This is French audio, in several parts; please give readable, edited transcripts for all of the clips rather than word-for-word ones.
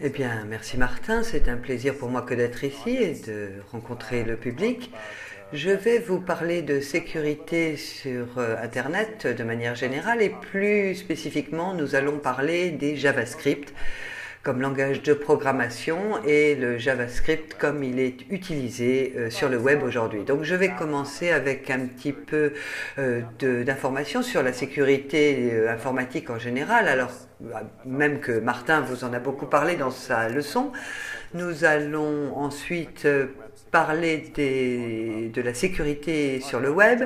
Eh bien, merci Martin, c'est un plaisir pour moi que d'être ici et de rencontrer le public. Je vais vous parler de sécurité sur Internet de manière générale et plus spécifiquement, nous allons parler des JavaScript comme langage de programmation et le JavaScript comme il est utilisé sur le web aujourd'hui. Donc je vais commencer avec un petit peu d'informations sur la sécurité informatique en général. Alors même que Martin vous en a beaucoup parlé dans sa leçon, nous allons ensuite parler de la sécurité sur le web.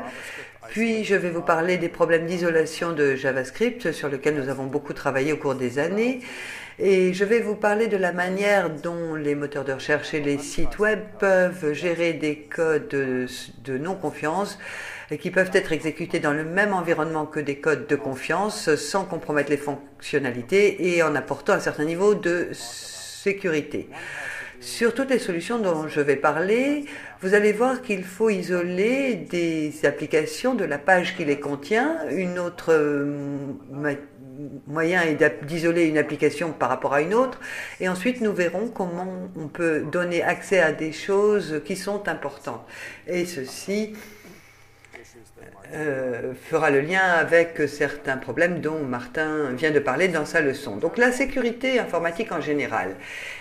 Puis je vais vous parler des problèmes d'isolation de JavaScript sur lesquels nous avons beaucoup travaillé au cours des années. Et je vais vous parler de la manière dont les moteurs de recherche et les sites web peuvent gérer des codes de non-confiance qui peuvent être exécutés dans le même environnement que des codes de confiance sans compromettre les fonctionnalités et en apportant un certain niveau de sécurité. Sur toutes les solutions dont je vais parler, vous allez voir qu'il faut isoler des applications de la page qui les contient. Une autre moyen est d'isoler une application par rapport à une autre. Et ensuite, nous verrons comment on peut donner accès à des choses qui sont importantes. Et ceci fera le lien avec certains problèmes dont Martin vient de parler dans sa leçon. Donc la sécurité informatique en général.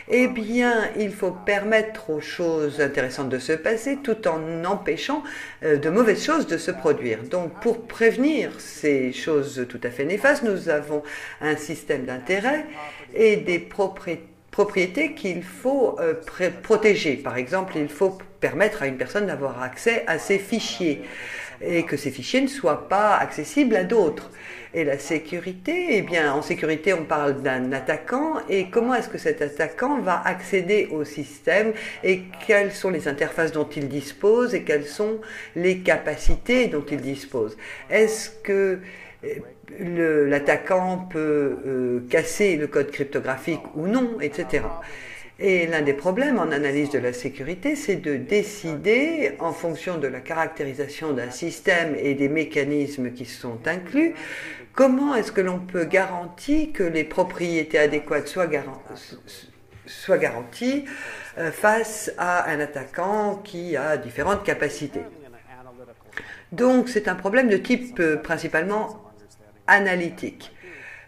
Eh bien, il faut permettre aux choses intéressantes de se passer tout en empêchant de mauvaises choses de se produire. Donc pour prévenir ces choses tout à fait néfastes, nous avons un système d'intérêt et des propriétés qu'il faut protéger. Par exemple, il faut permettre à une personne d'avoir accès à ses fichiers et que ces fichiers ne soient pas accessibles à d'autres. Et la sécurité, eh bien, en sécurité, on parle d'un attaquant, et comment est-ce que cet attaquant va accéder au système, et quelles sont les interfaces dont il dispose, et quelles sont les capacités dont il dispose. Est-ce que l'attaquant peut casser le code cryptographique ou non, etc. Et l'un des problèmes en analyse de la sécurité, c'est de décider, en fonction de la caractérisation d'un système et des mécanismes qui sont inclus, comment est-ce que l'on peut garantir que les propriétés adéquates soient garanties face à un attaquant qui a différentes capacités. Donc c'est un problème de type principalement analytique.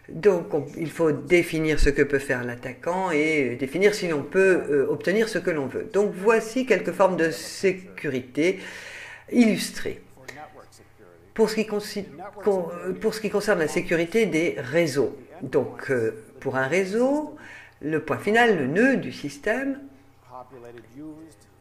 Donc il faut définir ce que peut faire l'attaquant et définir si l'on peut obtenir ce que l'on veut. Donc voici quelques formes de sécurité illustrées. Pour ce qui concerne la sécurité des réseaux, donc pour un réseau, le point final, le nœud du système,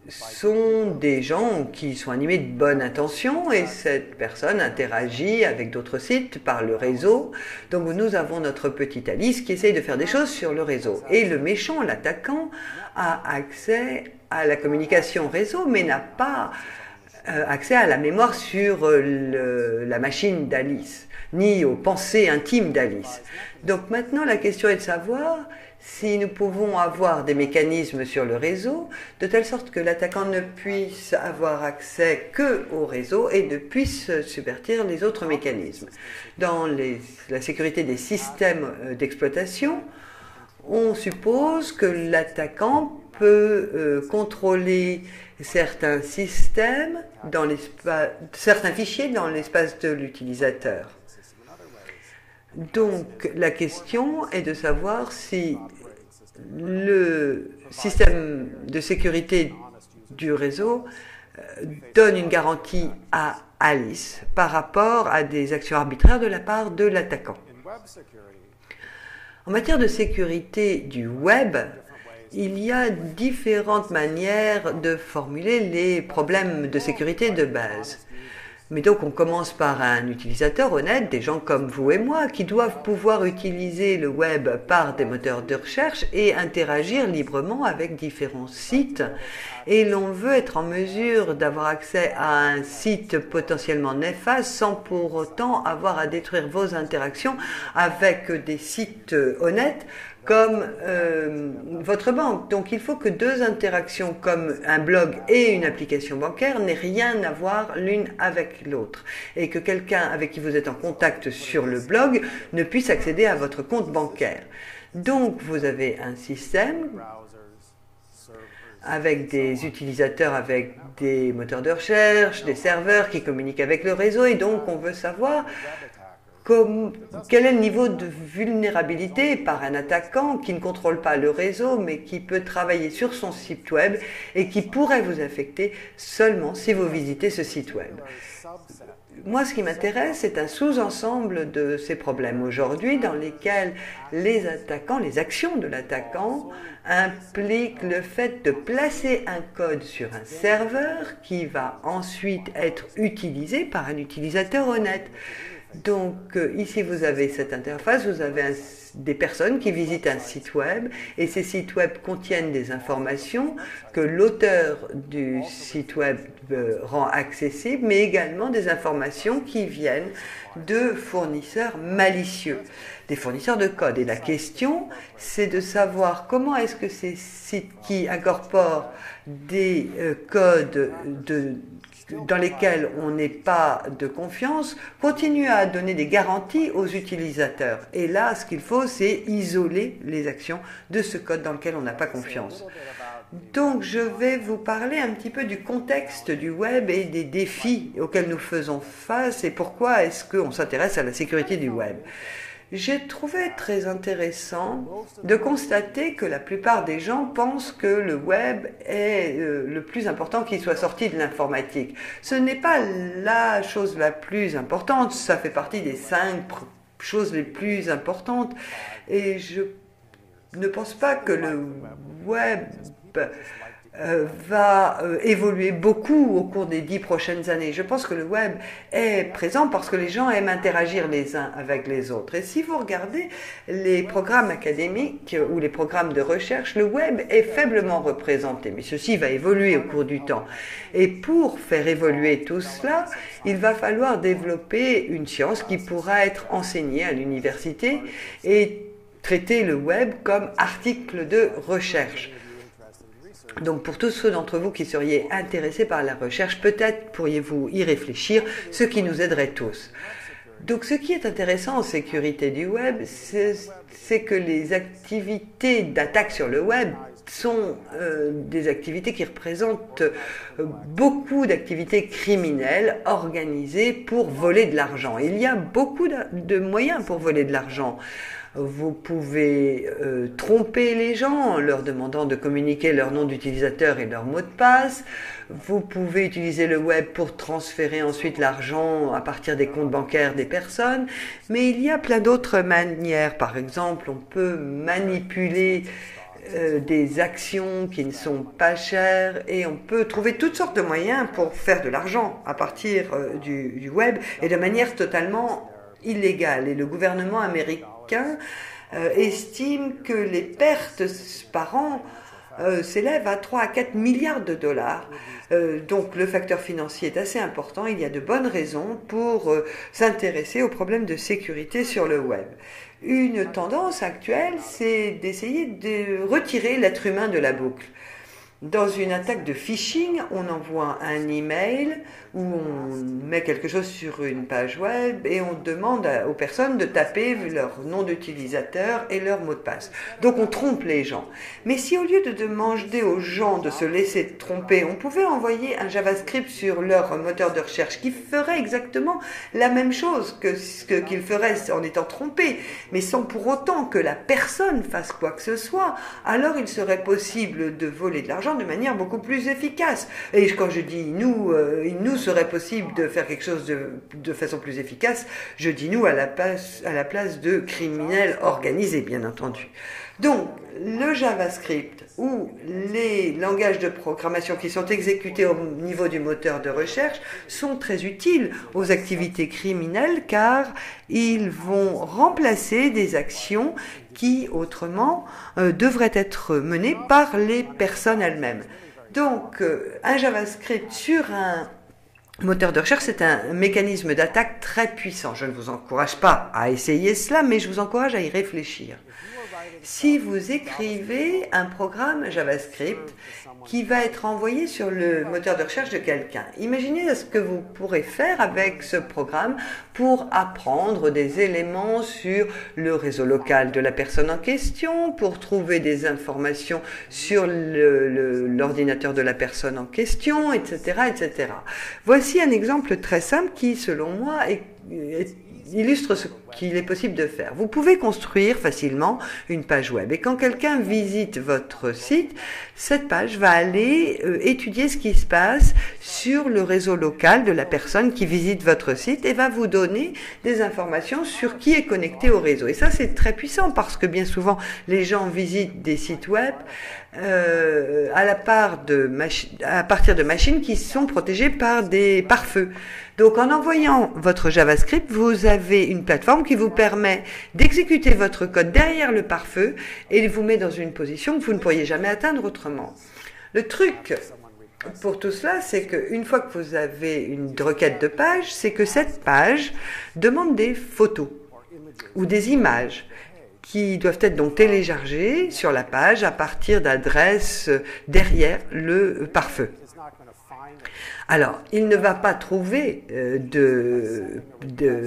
sont des gens qui sont animés de bonne intention et cette personne interagit avec d'autres sites par le réseau. Donc nous avons notre petite Alice qui essaye de faire des choses sur le réseau. Et le méchant, l'attaquant, a accès à la communication réseau mais n'a pas accès à la mémoire sur la machine d'Alice, ni aux pensées intimes d'Alice. Donc maintenant la question est de savoir si nous pouvons avoir des mécanismes sur le réseau, de telle sorte que l'attaquant ne puisse avoir accès qu'au réseau et ne puisse subvertir les autres mécanismes. Dans la sécurité des systèmes d'exploitation, on suppose que l'attaquant peut contrôler certains systèmes, certains fichiers dans l'espace de l'utilisateur. Donc la question est de savoir si le système de sécurité du réseau donne une garantie à Alice par rapport à des actions arbitraires de la part de l'attaquant. En matière de sécurité du web, il y a différentes manières de formuler les problèmes de sécurité de base. Mais donc on commence par un utilisateur honnête, des gens comme vous et moi, qui doivent pouvoir utiliser le web par des moteurs de recherche et interagir librement avec différents sites. Et l'on veut être en mesure d'avoir accès à un site potentiellement néfaste sans pour autant avoir à détruire vos interactions avec des sites honnêtes comme votre banque. Donc il faut que deux interactions comme un blog et une application bancaire n'aient rien à voir l'une avec l'autre et que quelqu'un avec qui vous êtes en contact sur le blog ne puisse accéder à votre compte bancaire. Donc, vous avez un système avec des utilisateurs, avec des moteurs de recherche, des serveurs qui communiquent avec le réseau, et donc on veut savoir quel est le niveau de vulnérabilité par un attaquant qui ne contrôle pas le réseau, mais qui peut travailler sur son site web et qui pourrait vous affecter seulement si vous visitez ce site web. Moi, ce qui m'intéresse, c'est un sous-ensemble de ces problèmes aujourd'hui dans lesquels les attaquants, les actions de l'attaquant impliquent le fait de placer un code sur un serveur qui va ensuite être utilisé par un utilisateur honnête. Donc ici vous avez cette interface, vous avez des personnes qui visitent un site web et ces sites web contiennent des informations que l'auteur du site web rend accessibles, mais également des informations qui viennent de fournisseurs malicieux, des fournisseurs de code. Et la question, c'est de savoir comment est-ce que ces sites qui incorporent des codes dans lesquels on n'est pas de confiance, continuent à donner des garanties aux utilisateurs. Et là, ce qu'il faut, c'est isoler les actions de ce code dans lequel on n'a pas confiance. Donc, je vais vous parler un petit peu du contexte du web et des défis auxquels nous faisons face et pourquoi est-ce qu'on s'intéresse à la sécurité du web. J'ai trouvé très intéressant de constater que la plupart des gens pensent que le web est le plus important qui soit sorti de l'informatique. Ce n'est pas la chose la plus importante, ça fait partie des 5 choses les plus importantes. Et je ne pense pas que le web va évoluer beaucoup au cours des 10 prochaines années. Je pense que le web est présent parce que les gens aiment interagir les uns avec les autres. Et si vous regardez les programmes académiques ou les programmes de recherche, le web est faiblement représenté. Mais ceci va évoluer au cours du temps. Et pour faire évoluer tout cela, il va falloir développer une science qui pourra être enseignée à l'université et traiter le web comme article de recherche. Donc pour tous ceux d'entre vous qui seriez intéressés par la recherche, peut-être pourriez-vous y réfléchir, ce qui nous aiderait tous. Donc ce qui est intéressant en sécurité du web, c'est que les activités d'attaque sur le web sont des activités qui représentent beaucoup d'activités criminelles organisées pour voler de l'argent. Il y a beaucoup de moyens pour voler de l'argent. Vous pouvez tromper les gens en leur demandant de communiquer leur nom d'utilisateur et leur mot de passe. Vous pouvez utiliser le web pour transférer ensuite l'argent à partir des comptes bancaires des personnes. Mais il y a plein d'autres manières. Par exemple, on peut manipuler des actions qui ne sont pas chères et on peut trouver toutes sortes de moyens pour faire de l'argent à partir du web et de manière totalement illégale. Et le gouvernement américain estime que les pertes par an s'élèvent à 3 à 4 milliards de dollars. Donc le facteur financier est assez important. Il y a de bonnes raisons pour s'intéresser aux problèmes de sécurité sur le web. Une tendance actuelle, c'est d'essayer de retirer l'être humain de la boucle. Dans une attaque de phishing, on envoie un email où on met quelque chose sur une page web et on demande aux personnes de taper leur nom d'utilisateur et leur mot de passe. Donc on trompe les gens. Mais si au lieu de demander aux gens de se laisser tromper, on pouvait envoyer un JavaScript sur leur moteur de recherche qui ferait exactement la même chose que ce qu'ils feraient en étant trompés, mais sans pour autant que la personne fasse quoi que ce soit, alors il serait possible de voler de l'argent de manière beaucoup plus efficace. Et quand je dis nous, il nous serait possible de faire quelque chose de façon plus efficace, je dis nous à la place de criminels organisés, bien entendu. Donc, le JavaScript ou les langages de programmation qui sont exécutés au niveau du moteur de recherche sont très utiles aux activités criminelles car ils vont remplacer des actions qui, autrement, devraient être menées par les personnes elles-mêmes. Donc, un JavaScript sur un moteur de recherche, c'est un mécanisme d'attaque très puissant. Je ne vous encourage pas à essayer cela, mais je vous encourage à y réfléchir. Si vous écrivez un programme JavaScript qui va être envoyé sur le moteur de recherche de quelqu'un. Imaginez ce que vous pourrez faire avec ce programme pour apprendre des éléments sur le réseau local de la personne en question, pour trouver des informations sur l'ordinateur de la personne en question, etc., etc. Voici un exemple très simple qui, selon moi, illustre ce qu'il est possible de faire. Vous pouvez construire facilement une page web et quand quelqu'un visite votre site, cette page va aller étudier ce qui se passe sur le réseau local de la personne qui visite votre site et va vous donner des informations sur qui est connecté au réseau. Et ça, c'est très puissant parce que bien souvent, les gens visitent des sites web à partir de machines qui sont protégées par des pare-feux. Donc, en envoyant votre JavaScript, vous avez une plateforme qui vous permet d'exécuter votre code derrière le pare-feu et vous met dans une position que vous ne pourriez jamais atteindre autrement. Le truc pour tout cela, c'est qu'une fois que vous avez une requête de page, c'est que cette page demande des photos ou des images qui doivent être donc téléchargées sur la page à partir d'adresses derrière le pare-feu. Alors, il ne va pas trouver de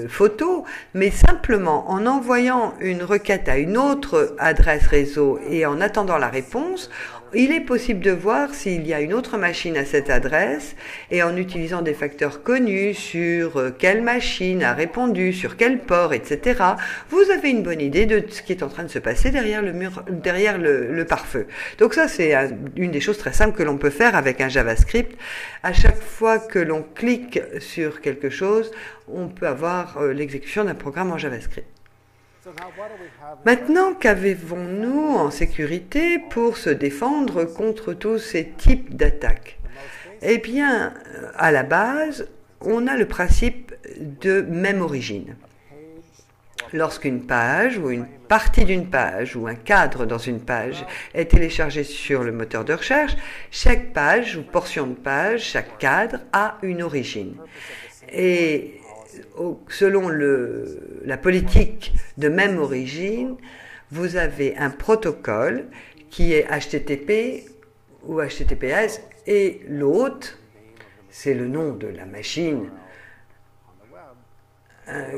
photos, mais simplement en envoyant une requête à une autre adresse réseau et en attendant la réponse, il est possible de voir s'il y a une autre machine à cette adresse et en utilisant des facteurs connus sur quelle machine a répondu, sur quel port, etc. Vous avez une bonne idée de ce qui est en train de se passer derrière le pare-feu. Donc ça, c'est une des choses très simples que l'on peut faire avec un JavaScript. À chaque fois que l'on clique sur quelque chose, on peut avoir l'exécution d'un programme en JavaScript. Maintenant, qu'avons-nous en sécurité pour se défendre contre tous ces types d'attaques? Eh bien, à la base, on a le principe de même origine. Lorsqu'une page ou une partie d'une page ou un cadre dans une page est téléchargé sur le moteur de recherche, chaque page ou portion de page, chaque cadre a une origine. Et selon la politique de même origine, vous avez un protocole qui est HTTP ou HTTPS et l'autre, c'est le nom de la machine,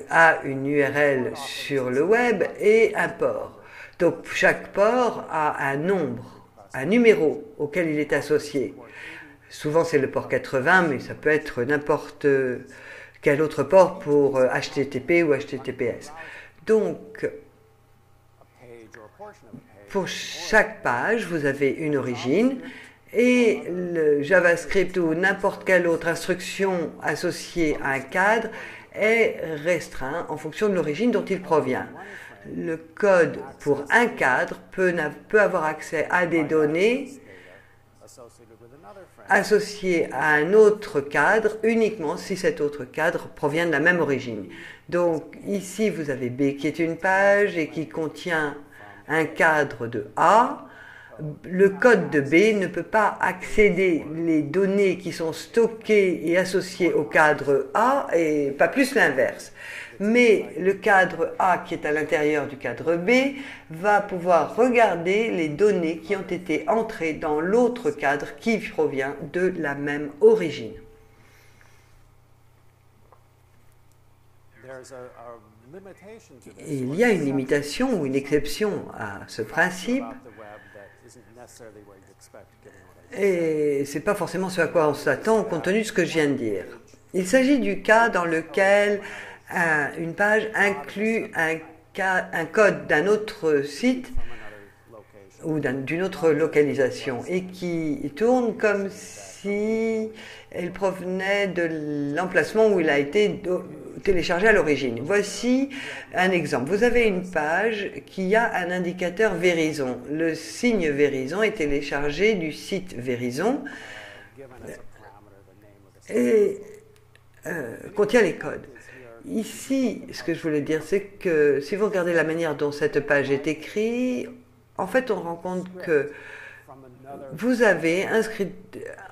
a une URL sur le web et un port. Donc chaque port a un nombre, un numéro auquel il est associé. Souvent c'est le port 80, mais ça peut être n'importe quel autre port pour HTTP ou HTTPS. Donc, pour chaque page, vous avez une origine et le JavaScript ou n'importe quelle autre instruction associée à un cadre est restreint en fonction de l'origine dont il provient. Le code pour un cadre peut avoir accès à des données associé à un autre cadre uniquement si cet autre cadre provient de la même origine. Donc ici vous avez B qui est une page et qui contient un cadre de A. Le code de B ne peut pas accéder les données qui sont stockées et associées au cadre A et pas plus l'inverse. Mais le cadre A qui est à l'intérieur du cadre B va pouvoir regarder les données qui ont été entrées dans l'autre cadre qui provient de la même origine. Il y a une limitation ou une exception à ce principe et ce n'est pas forcément ce à quoi on s'attend compte tenu de ce que je viens de dire. Il s'agit du cas dans lequel une page inclut un code d'un autre site ou d'une autre localisation et qui tourne comme si elle provenait de l'emplacement où il a été téléchargé à l'origine. Voici un exemple. Vous avez une page qui a un indicateur Verizon. Le signe Verizon est téléchargé du site Verizon et contient les codes. Ici, ce que je voulais dire, c'est que si vous regardez la manière dont cette page est écrite, en fait, on rend compte que vous avez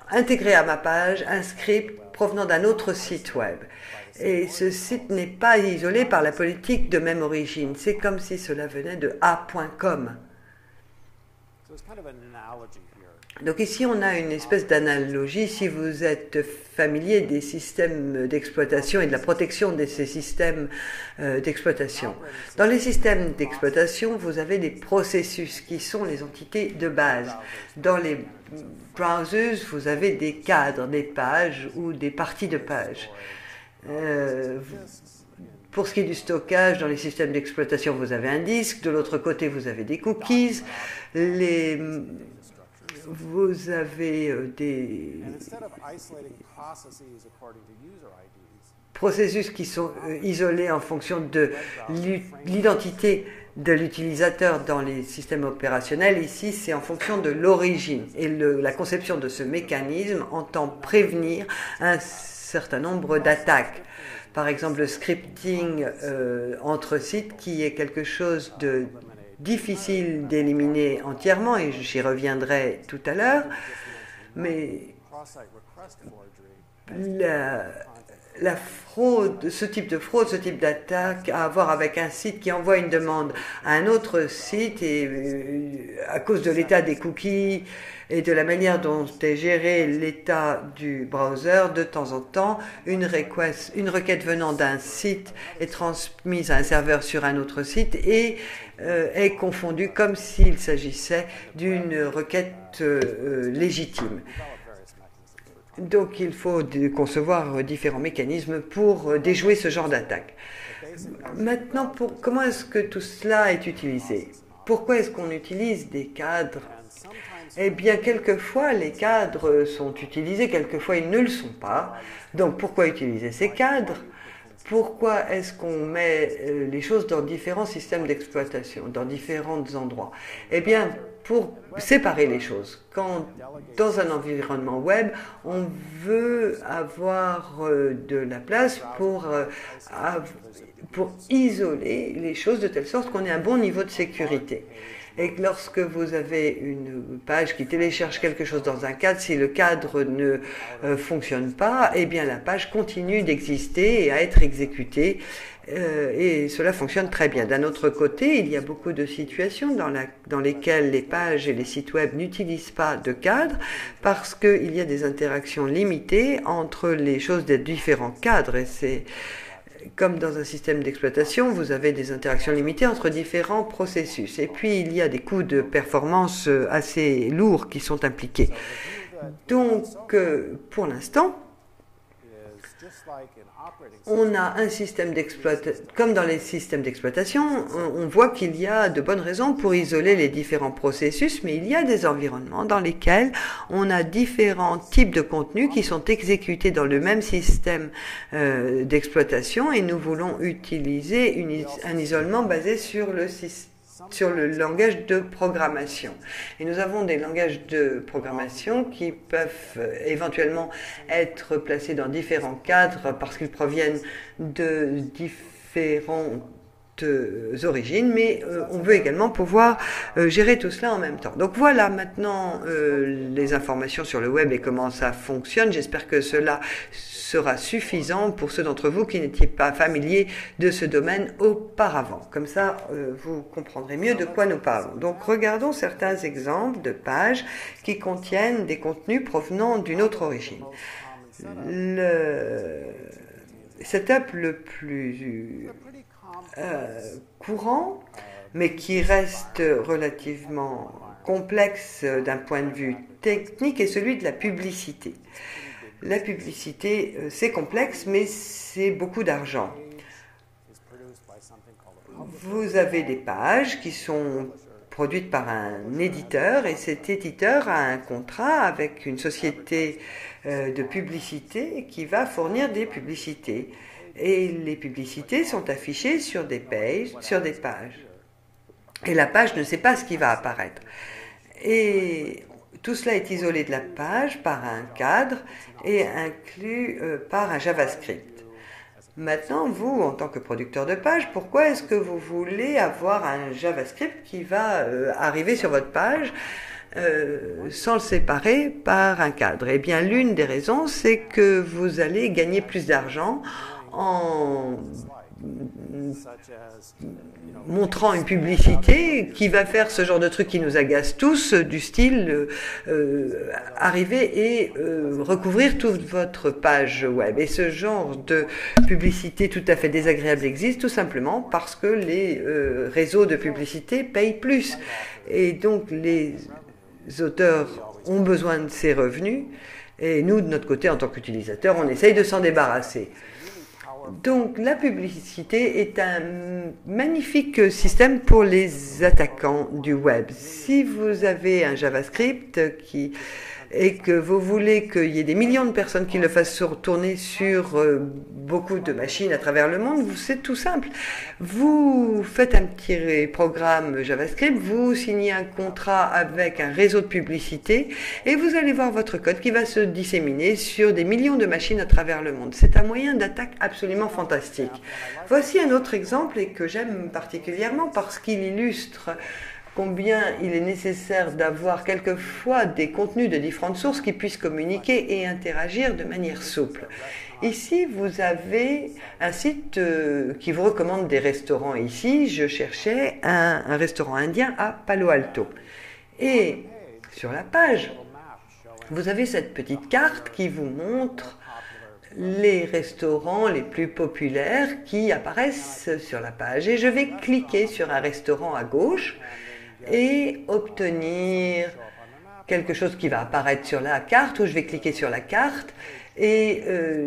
intégré à ma page un script provenant d'un autre site web. Et ce site n'est pas isolé par la politique de même origine. C'est comme si cela venait de A.com. Donc ici, on a une espèce d'analogie. Si vous êtes familier des systèmes d'exploitation et de la protection de ces systèmes d'exploitation. Dans les systèmes d'exploitation, vous avez des processus qui sont les entités de base. Dans les browsers, vous avez des cadres, des pages ou des parties de pages. Pour ce qui est du stockage, dans les systèmes d'exploitation, vous avez un disque. De l'autre côté, vous avez des cookies. Vous avez des processus qui sont isolés en fonction de l'identité de l'utilisateur dans les systèmes opérationnels. Ici, c'est en fonction de l'origine. Et la conception de ce mécanisme entend prévenir un certain nombre d'attaques. Par exemple, le scripting entre sites, qui est quelque chose de difficile d'éliminer entièrement, et j'y reviendrai tout à l'heure, mais la fraude, ce type de fraude, ce type d'attaque a à voir avec un site qui envoie une demande à un autre site et à cause de l'état des cookies et de la manière dont est géré l'état du browser, de temps en temps, une requête venant d'un site est transmise à un serveur sur un autre site et est confondue comme s'il s'agissait d'une requête légitime. Donc il faut concevoir différents mécanismes pour déjouer ce genre d'attaque. Maintenant, comment est-ce que tout cela est utilisé? Pourquoi est-ce qu'on utilise des cadres? Eh bien, quelquefois, les cadres sont utilisés, quelquefois, ils ne le sont pas. Donc, pourquoi utiliser ces cadres? Pourquoi est-ce qu'on met les choses dans différents systèmes d'exploitation, dans différents endroits? Eh bien, pour séparer les choses. Quand, dans un environnement web, on veut avoir de la place pour isoler les choses de telle sorte qu'on ait un bon niveau de sécurité. Et lorsque vous avez une page qui télécharge quelque chose dans un cadre, si le cadre ne fonctionne pas, eh bien la page continue d'exister et à être exécutée. Et cela fonctionne très bien. D'un autre côté, il y a beaucoup de situations dans lesquelles les pages et les sites web n'utilisent pas de cadre parce qu'il y a des interactions limitées entre les choses des différents cadres. Et c'est comme dans un système d'exploitation, vous avez des interactions limitées entre différents processus. Et puis, il y a des coûts de performance assez lourds qui sont impliqués. Donc, pour l'instant, on a un système d'exploitation, comme dans les systèmes d'exploitation, on voit qu'il y a de bonnes raisons pour isoler les différents processus, mais il y a des environnements dans lesquels on a différents types de contenus qui sont exécutés dans le même système d'exploitation et nous voulons utiliser un isolement basé sur le langage de programmation. Et nous avons des langages de programmation qui peuvent éventuellement être placés dans différents cadres parce qu'ils proviennent de différentes origines, mais on veut également pouvoir gérer tout cela en même temps. Donc voilà maintenant les informations sur le web et comment ça fonctionne. J'espère que cela sera suffisant pour ceux d'entre vous qui n'étaient pas familiers de ce domaine auparavant. Comme ça, vous comprendrez mieux de quoi nous parlons. Donc, regardons certains exemples de pages qui contiennent des contenus provenant d'une autre origine. Le setup le plus courant, mais qui reste relativement complexe d'un point de vue technique, est celui de la publicité. La publicité, c'est complexe, mais c'est beaucoup d'argent. Vous avez des pages qui sont produites par un éditeur et cet éditeur a un contrat avec une société de publicité qui va fournir des publicités. Et les publicités sont affichées sur des pages. Et la page ne sait pas ce qui va apparaître. Et tout cela est isolé de la page par un cadre et inclus par un JavaScript. Maintenant, vous, en tant que producteur de page, pourquoi est-ce que vous voulez avoir un JavaScript qui va arriver sur votre page sans le séparer par un cadre? Eh bien, l'une des raisons, c'est que vous allez gagner plus d'argent en montrant une publicité qui va faire ce genre de truc qui nous agace tous, du style arriver et recouvrir toute votre page web. Et ce genre de publicité tout à fait désagréable existe tout simplement parce que les réseaux de publicité payent plus. Et donc les auteurs ont besoin de ces revenus et nous, de notre côté, en tant qu'utilisateurs, on essaye de s'en débarrasser. Donc la publicité est un magnifique système pour les attaquants du web. Si vous avez un JavaScript et que vous voulez qu'il y ait des millions de personnes qui le fassent tourner sur beaucoup de machines à travers le monde, c'est tout simple. Vous faites un petit programme JavaScript, vous signez un contrat avec un réseau de publicité et vous allez voir votre code qui va se disséminer sur des millions de machines à travers le monde. C'est un moyen d'attaque absolument fantastique. Voici un autre exemple et que j'aime particulièrement parce qu'il illustre combien il est nécessaire d'avoir quelquefois des contenus de différentes sources qui puissent communiquer et interagir de manière souple. Ici, vous avez un site qui vous recommande des restaurants. Ici, je cherchais un restaurant indien à Palo Alto. Et sur la page, vous avez cette petite carte qui vous montre les restaurants les plus populaires qui apparaissent sur la page. Et je vais cliquer sur un restaurant à gauche et obtenir quelque chose qui va apparaître sur la carte, ou je vais cliquer sur la carte et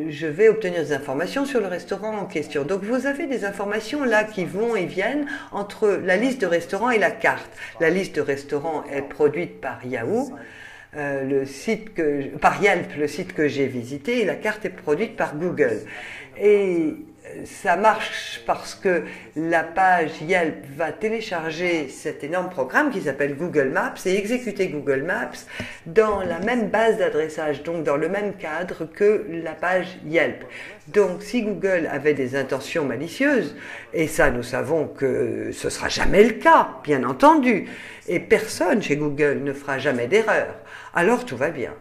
je vais obtenir des informations sur le restaurant en question. Donc vous avez des informations là qui vont et viennent entre la liste de restaurants et la carte. La liste de restaurants est produite par Yahoo, par Yelp, le site que j'ai visité, et la carte est produite par Google. Et ça marche parce que la page Yelp va télécharger cet énorme programme qui s'appelle Google Maps et exécuter Google Maps dans la même base d'adressage, donc dans le même cadre que la page Yelp. Donc si Google avait des intentions malicieuses, et ça nous savons que ce ne sera jamais le cas, bien entendu, et personne chez Google ne fera jamais d'erreur, alors tout va bien.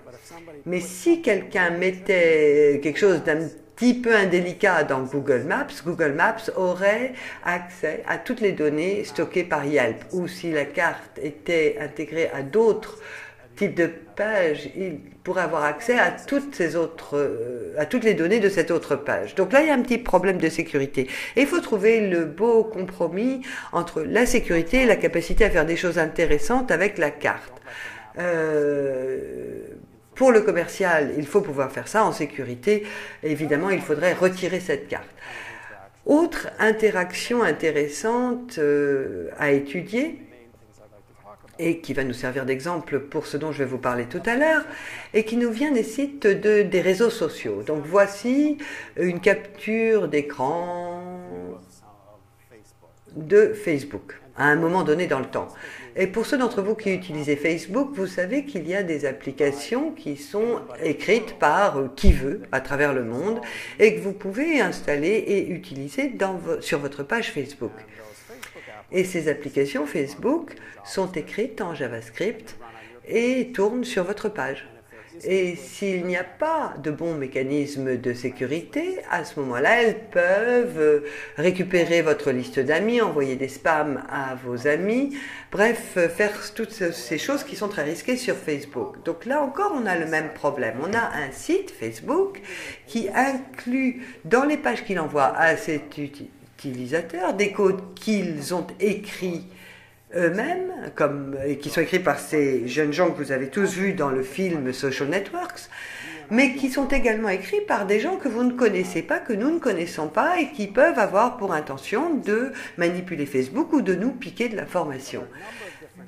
Mais si quelqu'un mettait quelque chose d'un petit peu indélicat dans Google Maps aurait accès à toutes les données stockées par Yelp. Ou si la carte était intégrée à d'autres types de pages, il pourrait avoir accès à toutes les données de cette autre page. Donc là, il y a un petit problème de sécurité. Et il faut trouver le beau compromis entre la sécurité et la capacité à faire des choses intéressantes avec la carte. Pour le commercial, il faut pouvoir faire ça en sécurité. Évidemment, il faudrait retirer cette carte. Autre interaction intéressante à étudier, et qui va nous servir d'exemple pour ce dont je vais vous parler tout à l'heure, et qui nous vient des sites des réseaux sociaux. Donc voici une capture d'écran de Facebook, à un moment donné dans le temps. Et pour ceux d'entre vous qui utilisez Facebook, vous savez qu'il y a des applications qui sont écrites par qui veut à travers le monde et que vous pouvez installer et utiliser sur votre page Facebook. Et ces applications Facebook sont écrites en JavaScript et tournent sur votre page. Et s'il n'y a pas de bon mécanisme de sécurité, à ce moment-là, elles peuvent récupérer votre liste d'amis, envoyer des spams à vos amis, bref, faire toutes ces choses qui sont très risquées sur Facebook. Donc là encore, on a le même problème. On a un site Facebook qui inclut dans les pages qu'il envoie à cet utilisateur des codes qu'ils ont écrits eux-mêmes, qui sont écrits par ces jeunes gens que vous avez tous vus dans le film Social Networks, mais qui sont également écrits par des gens que vous ne connaissez pas, que nous ne connaissons pas, et qui peuvent avoir pour intention de manipuler Facebook ou de nous piquer de l'information.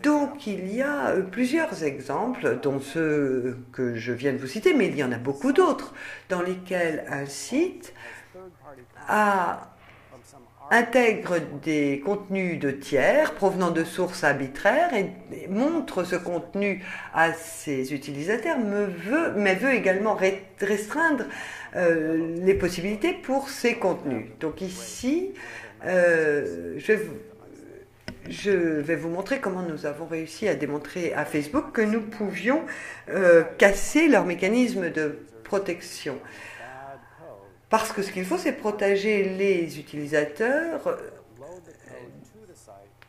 Donc il y a plusieurs exemples, dont ceux que je viens de vous citer, mais il y en a beaucoup d'autres, dans lesquels un site intègre des contenus de tiers provenant de sources arbitraires et montre ce contenu à ses utilisateurs, mais veut également restreindre les possibilités pour ces contenus. Donc ici, je vais vous montrer comment nous avons réussi à démontrer à Facebook que nous pouvions casser leur mécanisme de protection. Parce que ce qu'il faut, c'est protéger les utilisateurs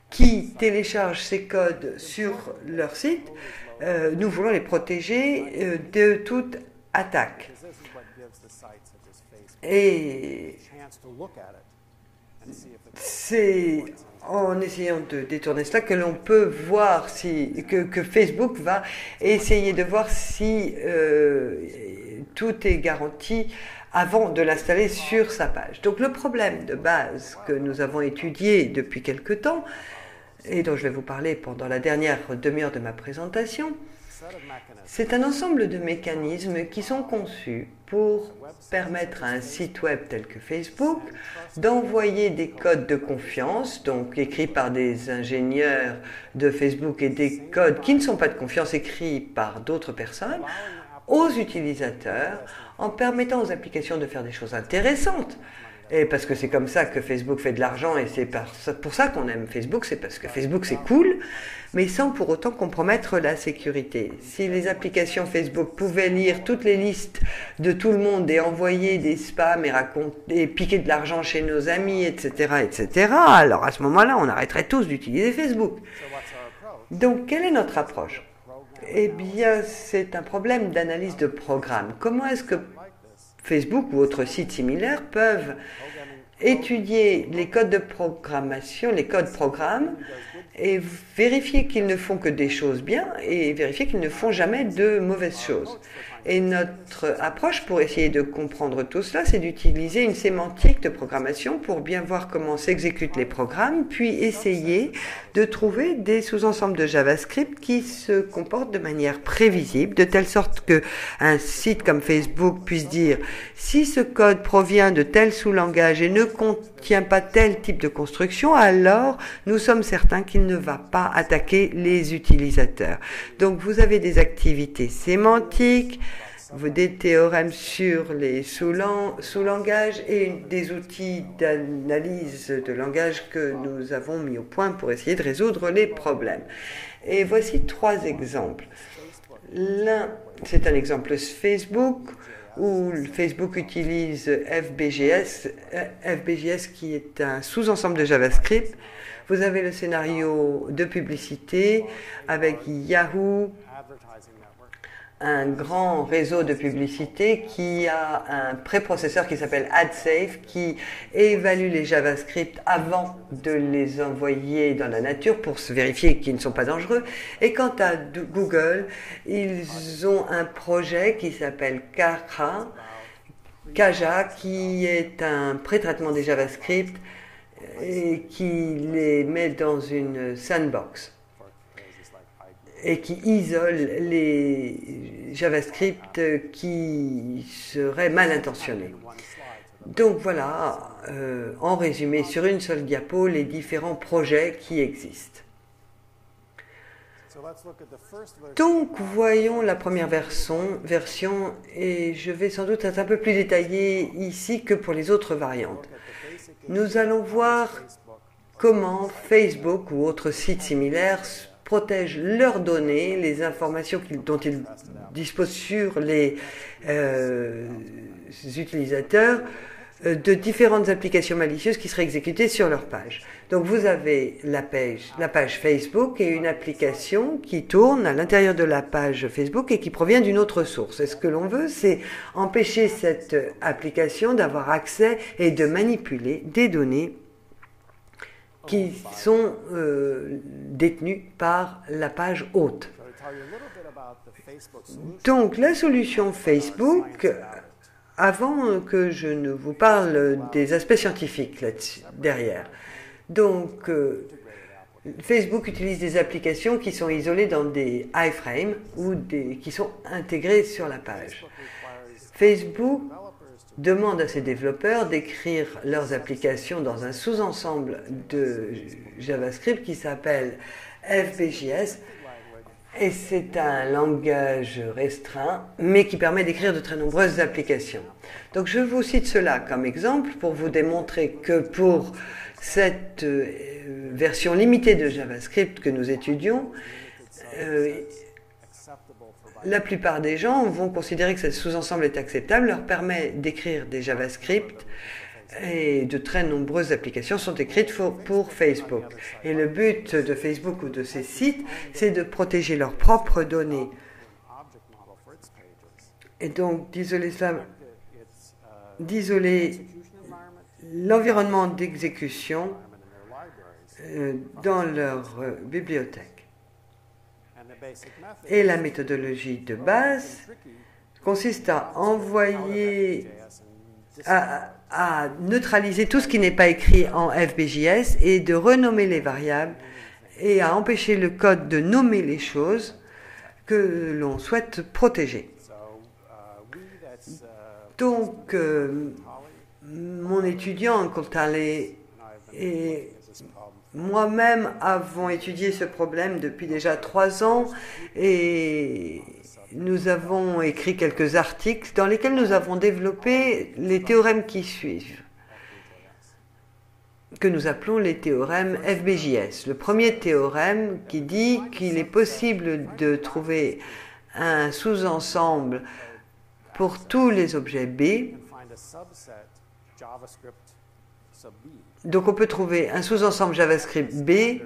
qui téléchargent ces codes sur leur site. Nous voulons les protéger de toute attaque. Et c'est en essayant de détourner cela que l'on peut voir que Facebook va essayer de voir si tout est garanti avant de l'installer sur sa page. Donc le problème de base que nous avons étudié depuis quelque temps, et dont je vais vous parler pendant la dernière demi-heure de ma présentation, c'est un ensemble de mécanismes qui sont conçus pour permettre à un site web tel que Facebook d'envoyer des codes de confiance, donc écrits par des ingénieurs de Facebook, et des codes qui ne sont pas de confiance écrits par d'autres personnes, aux utilisateurs, en permettant aux applications de faire des choses intéressantes. Et parce que c'est comme ça que Facebook fait de l'argent, et c'est pour ça qu'on aime Facebook, c'est parce que Facebook c'est cool, mais sans pour autant compromettre la sécurité. Si les applications Facebook pouvaient lire toutes les listes de tout le monde et envoyer des spams et piquer de l'argent chez nos amis, etc., etc., alors à ce moment-là, on arrêterait tous d'utiliser Facebook. Donc, quelle est notre approche ? Eh bien, c'est un problème d'analyse de programme. Comment est-ce que Facebook ou autres sites similaires peuvent étudier les codes de programmation, les codes programmes, et vérifier qu'ils ne font que des choses bien et vérifier qu'ils ne font jamais de mauvaises choses. Et notre approche pour essayer de comprendre tout cela, c'est d'utiliser une sémantique de programmation pour bien voir comment s'exécutent les programmes, puis essayer de trouver des sous-ensembles de JavaScript qui se comportent de manière prévisible, de telle sorte que un site comme Facebook puisse dire si ce code provient de tel sous-langage et ne contient pas tel type de construction, alors nous sommes certains qu'il ne va pas attaquer les utilisateurs. Donc vous avez des activités sémantiques, des théorèmes sur les sous-langages et des outils d'analyse de langage que nous avons mis au point pour essayer de résoudre les problèmes. Et voici 3 exemples. L'un, c'est un exemple Facebook, où Facebook utilise FBGS qui est un sous-ensemble de JavaScript. Vous avez le scénario de publicité avec Yahoo, un grand réseau de publicité qui a un préprocesseur qui s'appelle AdSafe qui évalue les JavaScript avant de les envoyer dans la nature pour se vérifier qu'ils ne sont pas dangereux. Et quant à Google, ils ont un projet qui s'appelle Kaja, qui est un pré-traitement des JavaScript et qui les met dans une sandbox et qui isole les JavaScript qui seraient mal intentionnés. Donc voilà, en résumé, sur une seule diapo, les différents projets qui existent. Donc voyons la première version, et je vais sans doute être un peu plus détaillé ici que pour les autres variantes. Nous allons voir comment Facebook ou autres sites similaires protègent leurs données, les informations dont ils disposent sur les utilisateurs de différentes applications malicieuses qui seraient exécutées sur leur page. Donc vous avez la page Facebook et une application qui tourne à l'intérieur de la page Facebook et qui provient d'une autre source. Et ce que l'on veut, c'est empêcher cette application d'avoir accès et de manipuler des données qui sont détenues par la page hôte. Donc la solution Facebook, avant que je ne vous parle des aspects scientifiques derrière. Donc Facebook utilise des applications qui sont isolées dans des iframes ou qui sont intégrées sur la page. Facebook demande à ses développeurs d'écrire leurs applications dans un sous-ensemble de JavaScript qui s'appelle FBJS, et c'est un langage restreint, mais qui permet d'écrire de très nombreuses applications. Donc je vous cite cela comme exemple pour vous démontrer que pour cette version limitée de JavaScript que nous étudions, la plupart des gens vont considérer que ce sous-ensemble est acceptable, leur permet d'écrire des JavaScript et de très nombreuses applications sont écrites pour Facebook. Et le but de Facebook ou de ces sites, c'est de protéger leurs propres données. Et donc d'isoler l'environnement d'exécution dans leur bibliothèque. Et la méthodologie de base consiste à envoyer, à neutraliser tout ce qui n'est pas écrit en FBJS et de renommer les variables et à empêcher le code de nommer les choses que l'on souhaite protéger. Donc, mon étudiant, Koltale, et moi-même avons étudié ce problème depuis déjà 3 ans et nous avons écrit quelques articles dans lesquels nous avons développé les théorèmes qui suivent, que nous appelons les théorèmes FBJS. Le premier théorème qui dit qu'il est possible de trouver un sous-ensemble pour tous les objets B. Donc on peut trouver un sous-ensemble JavaScript B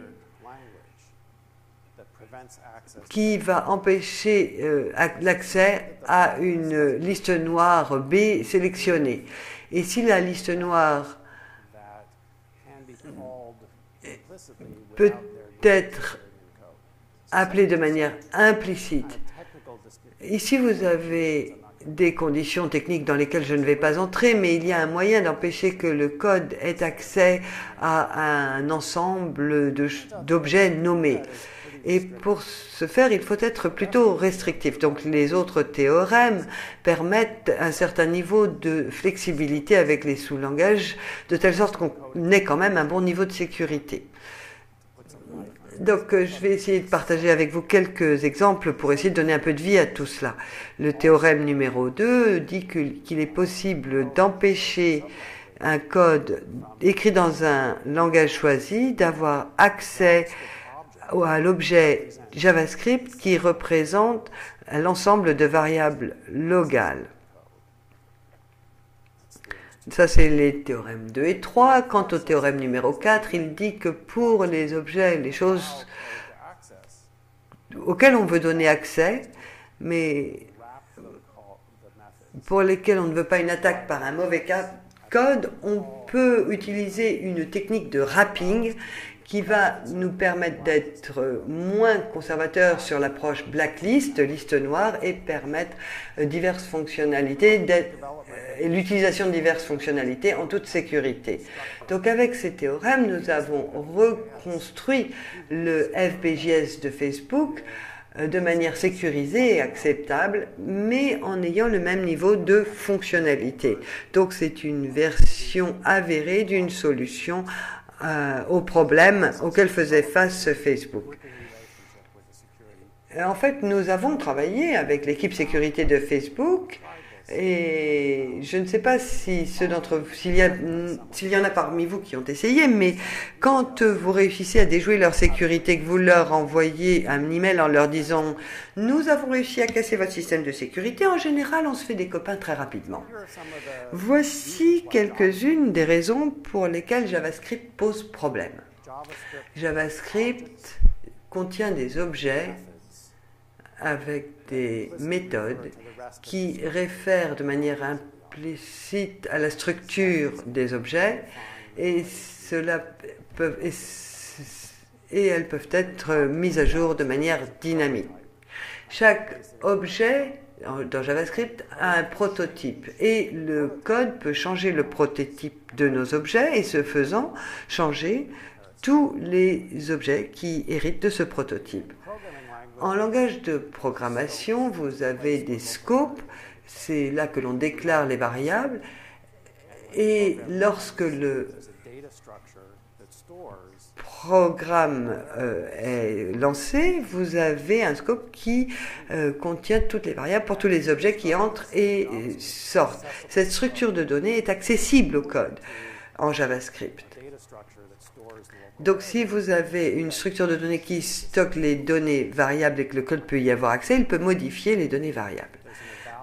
qui va empêcher l'accès à une liste noire B sélectionnée. Et si la liste noire peut être appelée de manière implicite, ici vous avez des conditions techniques dans lesquelles je ne vais pas entrer, mais il y a un moyen d'empêcher que le code ait accès à un ensemble d'objets nommés. Et pour ce faire, il faut être plutôt restrictif. Donc les autres théorèmes permettent un certain niveau de flexibilité avec les sous-langages, de telle sorte qu'on ait quand même un bon niveau de sécurité. Donc, je vais essayer de partager avec vous quelques exemples pour essayer de donner un peu de vie à tout cela. Le théorème numéro 2 dit qu'il est possible d'empêcher un code écrit dans un langage choisi d'avoir accès à l'objet JavaScript qui représente l'ensemble de variables locales. Ça, c'est les théorèmes 2 et 3. Quant au théorème numéro 4, il dit que pour les objets, les choses auxquelles on veut donner accès, mais pour lesquelles on ne veut pas une attaque par un mauvais code, on peut utiliser une technique de wrapping qui va nous permettre d'être moins conservateurs sur l'approche blacklist, liste noire, et permettre diverses fonctionnalités, l'utilisation de diverses fonctionnalités en toute sécurité. Donc avec ces théorèmes, nous avons reconstruit le FBJS de Facebook de manière sécurisée et acceptable, mais en ayant le même niveau de fonctionnalité. Donc c'est une version avérée d'une solution aux problèmes auxquels faisait face Facebook. En fait, nous avons travaillé avec l'équipe sécurité de Facebook et je ne sais pas si s'il y en a parmi vous qui ont essayé, mais quand vous réussissez à déjouer leur sécurité, que vous leur envoyez un email en leur disant « Nous avons réussi à casser votre système de sécurité », en général, on se fait des copains très rapidement. Voici quelques-unes des raisons pour lesquelles JavaScript pose problème. JavaScript contient des objets avec des méthodes qui réfèrent de manière implicite à la structure des objets et elles peuvent être mises à jour de manière dynamique. Chaque objet dans JavaScript a un prototype et le code peut changer le prototype de nos objets et ce faisant changer tous les objets qui héritent de ce prototype. En langage de programmation, vous avez des scopes, c'est là que l'on déclare les variables, et lorsque le programme est lancé, vous avez un scope qui contient toutes les variables pour tous les objets qui entrent et sortent. Cette structure de données est accessible au code. en JavaScript. Donc si vous avez une structure de données qui stocke les données variables et que le code peut y avoir accès, il peut modifier les données variables.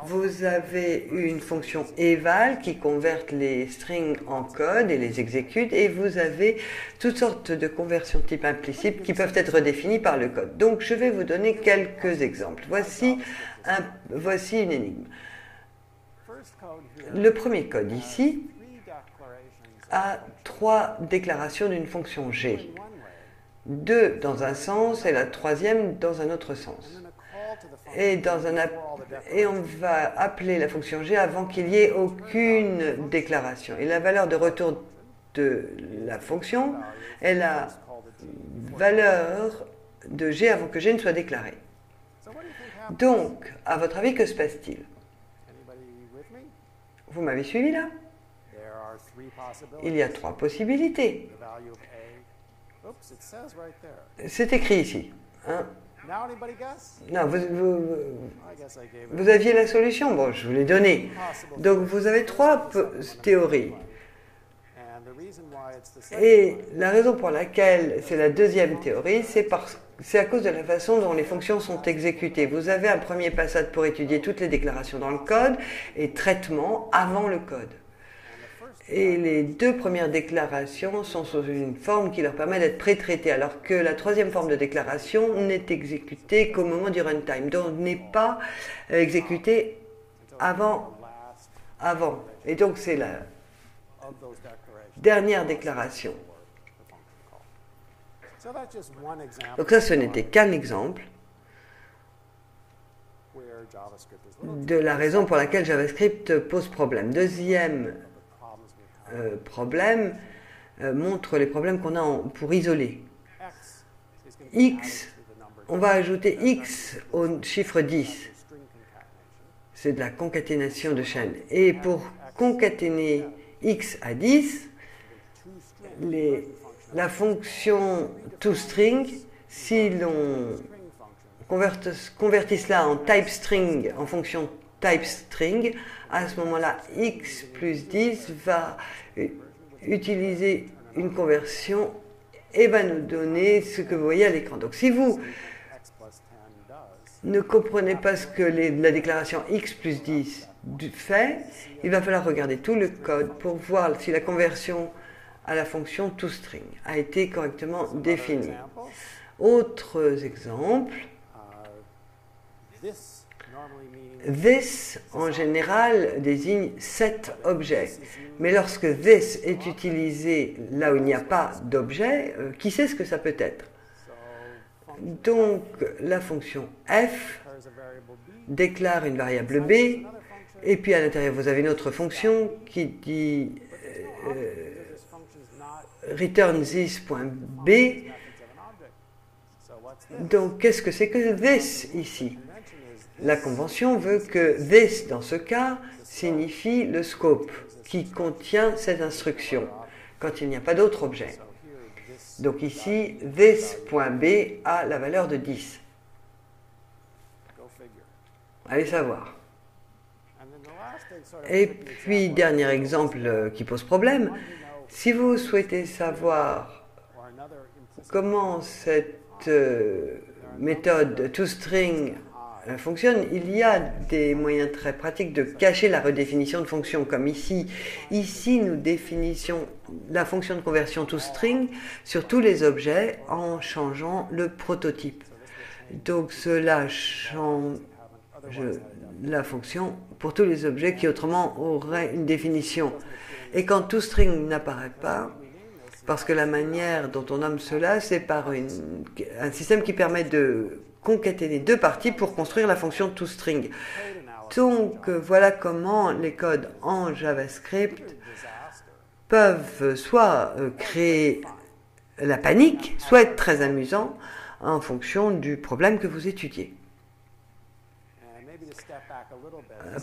Vous avez une fonction eval qui converte les strings en code et les exécute, et vous avez toutes sortes de conversions type implicites qui peuvent être définies par le code. Donc je vais vous donner quelques exemples. Voici une énigme. Le premier code ici a 3 déclarations d'une fonction g. 2 dans un sens et la troisième dans un autre sens. Et on va appeler la fonction g avant qu'il y ait aucune déclaration. Et la valeur de retour de la fonction est la valeur de g avant que g ne soit déclaré. Donc, à votre avis, que se passe-t-il? Vous m'avez suivi là? Il y a 3 possibilités. C'est écrit ici. Hein? Non, vous aviez la solution. Bon, je vous l'ai donnée. Donc, vous avez 3 théories. Et la raison pour laquelle c'est la deuxième théorie, c'est à cause de la façon dont les fonctions sont exécutées. Vous avez un premier passage pour étudier toutes les déclarations dans le code et traitement avant le code. Et les 2 premières déclarations sont sous une forme qui leur permet d'être pré-traitées, alors que la troisième forme de déclaration n'est exécutée qu'au moment du runtime, donc n'est pas exécutée avant. Et donc c'est la dernière déclaration. Donc ça, ce n'était qu'un exemple de la raison pour laquelle JavaScript pose problème. Deuxième problème montre les problèmes qu'on a pour isoler. X, on va ajouter X au chiffre 10. C'est de la concaténation de chaînes. Et pour concaténer X à 10, la fonction toString, si l'on convertit cela en typeString, en fonction typeString, à ce moment-là, X plus 10 va utiliser une conversion et va nous donner ce que vous voyez à l'écran. Donc si vous ne comprenez pas ce que la déclaration X plus 10 fait, il va falloir regarder tout le code pour voir si la conversion à la fonction toString a été correctement définie. Autres exemples. This, en général, désigne cet objet. Mais lorsque this est utilisé là où il n'y a pas d'objet, qui sait ce que ça peut être? Donc, la fonction f déclare une variable b, et puis à l'intérieur, vous avez une autre fonction qui dit return this.b. Donc, qu'est-ce que c'est que this ici? La convention veut que this, dans ce cas, signifie le scope qui contient cette instruction, quand il n'y a pas d'autre objet. Donc ici, this.b a la valeur de 10. Allez savoir. Et puis, dernier exemple qui pose problème, si vous souhaitez savoir comment cette méthode toString fonctionne, il y a des moyens très pratiques de cacher la redéfinition de fonctions, comme ici. Ici, nous définissons la fonction de conversion toString sur tous les objets en changeant le prototype. Donc cela change la fonction pour tous les objets qui autrement auraient une définition. Et quand toString n'apparaît pas, parce que la manière dont on nomme cela, c'est par un système qui permet de concaténer 2 parties pour construire la fonction toString. Donc voilà comment les codes en JavaScript peuvent soit créer la panique, soit être très amusants en fonction du problème que vous étudiez.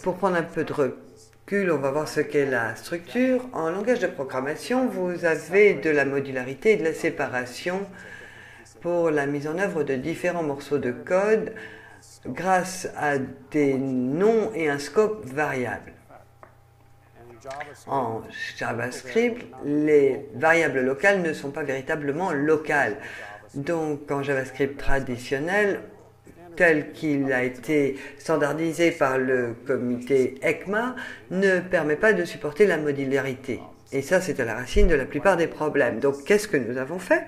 Pour prendre un peu de recul, on va voir ce qu'est la structure. En langage de programmation, vous avez de la modularité et de la séparation pour la mise en œuvre de différents morceaux de code grâce à des noms et un scope variables. En JavaScript, les variables locales ne sont pas véritablement locales. Donc, en JavaScript traditionnel, tel qu'il a été standardisé par le comité ECMA, ne permet pas de supporter la modularité. Et ça, c'est à la racine de la plupart des problèmes. Donc, qu'est-ce que nous avons fait?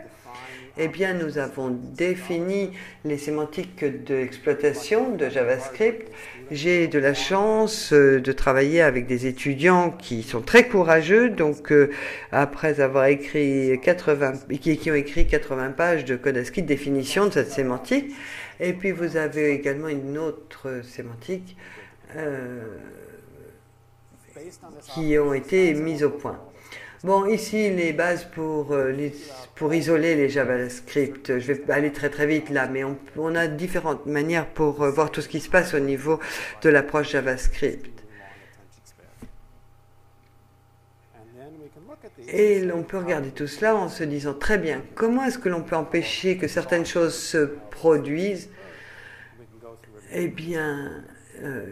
Eh bien, nous avons défini les sémantiques d'exploitation de JavaScript. J'ai de la chance de travailler avec des étudiants qui sont très courageux. Donc, après avoir écrit qui ont écrit 80 pages de code ASCII de définition de cette sémantique. Et puis, vous avez également une autre sémantique qui ont été mises au point. Bon, ici, les bases pour isoler les JavaScript. Je vais aller très très vite là, mais on a différentes manières pour voir tout ce qui se passe au niveau de l'approche JavaScript. Et on peut regarder tout cela en se disant très bien, comment est-ce que l'on peut empêcher que certaines choses se produisent? Eh bien,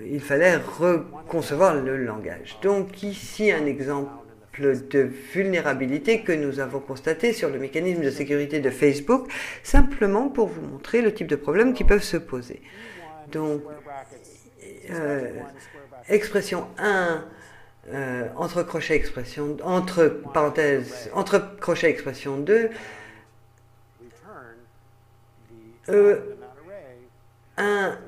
il fallait reconcevoir le langage. Donc ici, un exemple de vulnérabilité que nous avons constaté sur le mécanisme de sécurité de Facebook, simplement pour vous montrer le type de problèmes qui peuvent se poser. Donc, expression 1, entre crochets expression, entre parenthèses, entre crochets expression 2, 1,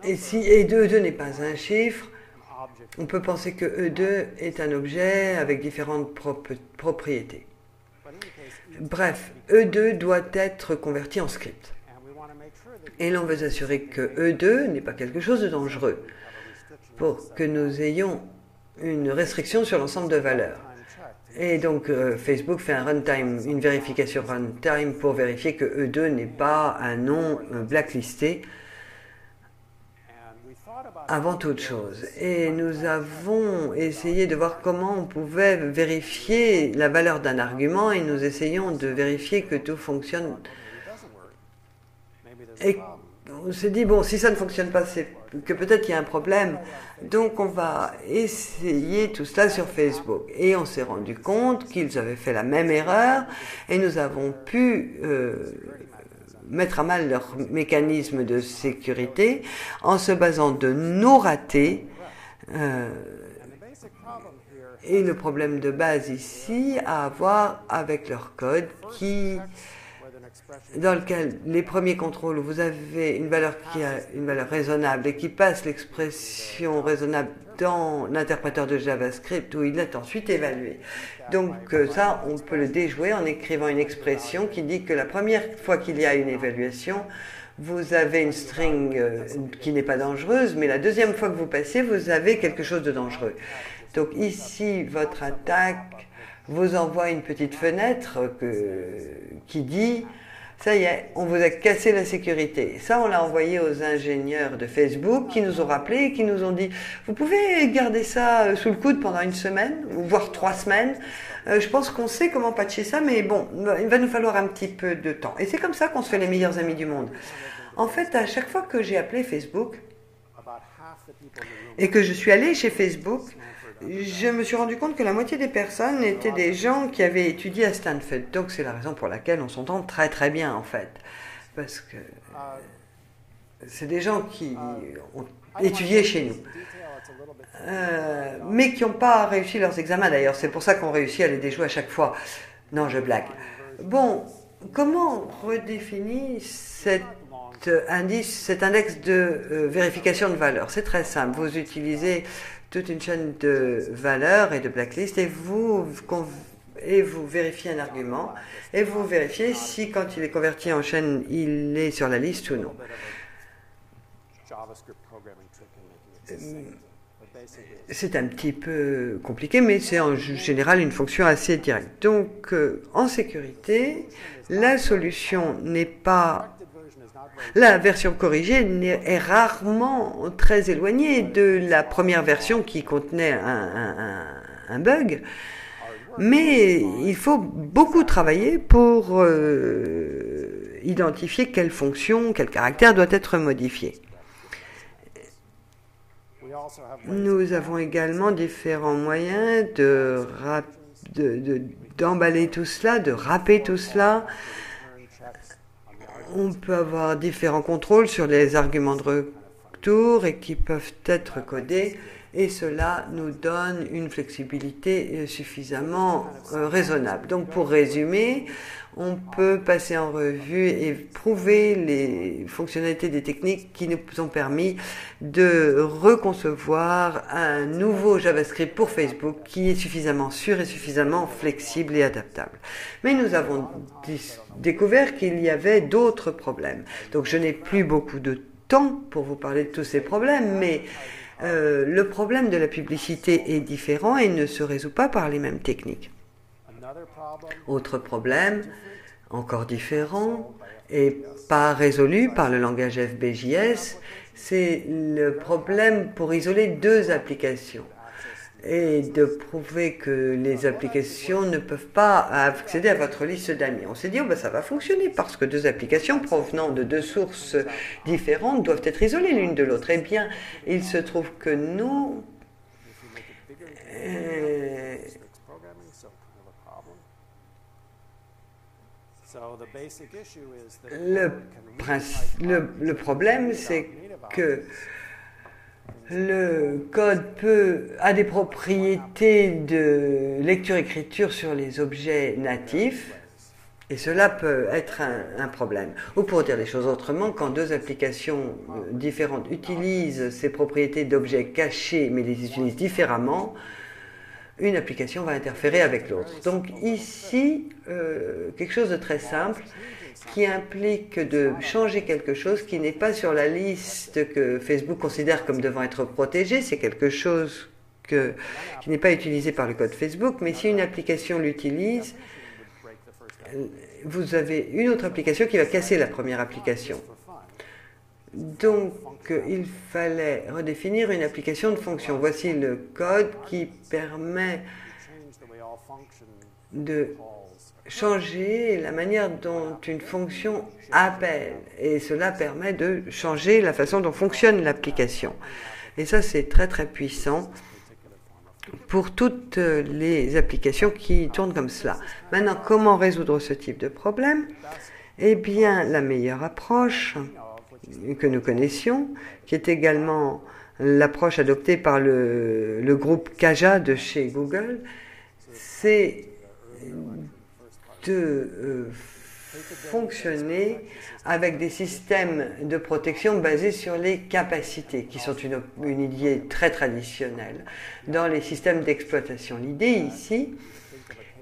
et si E2 n'est pas un chiffre, on peut penser que E2 est un objet avec différentes propriétés. Bref, E2 doit être converti en script. Et l'on veut s'assurer que E2 n'est pas quelque chose de dangereux pour que nous ayons une restriction sur l'ensemble de valeurs. Et donc, Facebook fait un runtime, une vérification runtime pour vérifier que E2 n'est pas un nom blacklisté avant toute chose. Et nous avons essayé de voir comment on pouvait vérifier la valeur d'un argument et nous essayons de vérifier que tout fonctionne. Et on s'est dit, bon, si ça ne fonctionne pas, c'est que peut-être il y a un problème. Donc on va essayer tout cela sur Facebook. Et on s'est rendu compte qu'ils avaient fait la même erreur et nous avons pu mettre à mal leur mécanisme de sécurité en se basant de nos ratés. Et le problème de base ici a à voir avec leur code dans lequel les premiers contrôles où vous avez une valeur qui a une valeur raisonnable et qui passe l'expression raisonnable dans l'interpréteur de JavaScript où il est ensuite évalué. Donc ça, on peut le déjouer en écrivant une expression qui dit que la première fois qu'il y a une évaluation, vous avez une string qui n'est pas dangereuse, mais la deuxième fois que vous passez, vous avez quelque chose de dangereux. Donc ici, votre attaque vous envoie une petite fenêtre qui dit « Ça y est, on vous a cassé la sécurité ». Ça, on l'a envoyé aux ingénieurs de Facebook qui nous ont rappelé et qui nous ont dit « Vous pouvez garder ça sous le coude pendant une semaine, voire 3 semaines. Je pense qu'on sait comment patcher ça, mais bon, il va nous falloir un petit peu de temps. » Et c'est comme ça qu'on se fait les meilleurs amis du monde. En fait, à chaque fois que j'ai appelé Facebook et que je suis allé chez Facebook, je me suis rendu compte que la moitié des personnes étaient des gens qui avaient étudié à Stanford. Donc c'est la raison pour laquelle on s'entend très très bien en fait. Parce que c'est des gens qui ont étudié chez nous. Mais qui n'ont pas réussi leurs examens d'ailleurs. C'est pour ça qu'on réussit à les déjouer à chaque fois. Non, je blague. Bon, comment on redéfinit cet index de vérification de valeur? C'est très simple. Vous utilisez toute une chaîne de valeurs et de blacklist et vous vérifiez un argument et vous vérifiez si quand il est converti en chaîne, il est sur la liste ou non. C'est un petit peu compliqué, mais c'est en général une fonction assez directe. Donc, en sécurité, la solution n'est pas... La version corrigée est rarement très éloignée de la première version qui contenait un bug, mais il faut beaucoup travailler pour identifier quelle fonction, quel caractère doit être modifié. Nous avons également différents moyens d'emballer tout cela, de wrapper tout cela. On peut avoir différents contrôles sur les arguments de retour et qui peuvent être codés. Et cela nous donne une flexibilité suffisamment raisonnable. Donc pour résumer, on peut passer en revue et prouver les fonctionnalités des techniques qui nous ont permis de reconcevoir un nouveau JavaScript pour Facebook qui est suffisamment sûr et suffisamment flexible et adaptable. Mais nous avons découvert qu'il y avait d'autres problèmes. Donc je n'ai plus beaucoup de temps pour vous parler de tous ces problèmes, mais le problème de la publicité est différent et ne se résout pas par les mêmes techniques. Autre problème, encore différent, et pas résolu par le langage FBJS, c'est le problème pour isoler deux applications et de prouver que les applications ne peuvent pas accéder à votre liste d'amis. On s'est dit, ça va fonctionner parce que deux applications provenant de deux sources différentes doivent être isolées l'une de l'autre. Eh bien, il se trouve que nous... Le problème, c'est que le code a des propriétés de lecture-écriture sur les objets natifs, et cela peut être un problème. Ou pour dire les choses autrement, quand deux applications différentes utilisent ces propriétés d'objets cachés, mais les utilisent différemment, une application va interférer avec l'autre. Donc ici, quelque chose de très simple, qui implique de changer quelque chose qui n'est pas sur la liste que Facebook considère comme devant être protégée. C'est quelque chose qui n'est pas utilisé par le code Facebook, mais si une application l'utilise, vous avez une autre application qui va casser la première application. Donc, il fallait redéfinir une application de fonction. Voici le code qui permet de changer la manière dont une fonction appelle. Et cela permet de changer la façon dont fonctionne l'application. Et ça, c'est très très puissant pour toutes les applications qui tournent comme cela. Maintenant, comment résoudre ce type de problème? Eh bien, la meilleure approche que nous connaissions, qui est également l'approche adoptée par le groupe Caja de chez Google, c'est de fonctionner avec des systèmes de protection basés sur les capacités, qui sont une idée très traditionnelle dans les systèmes d'exploitation. L'idée ici,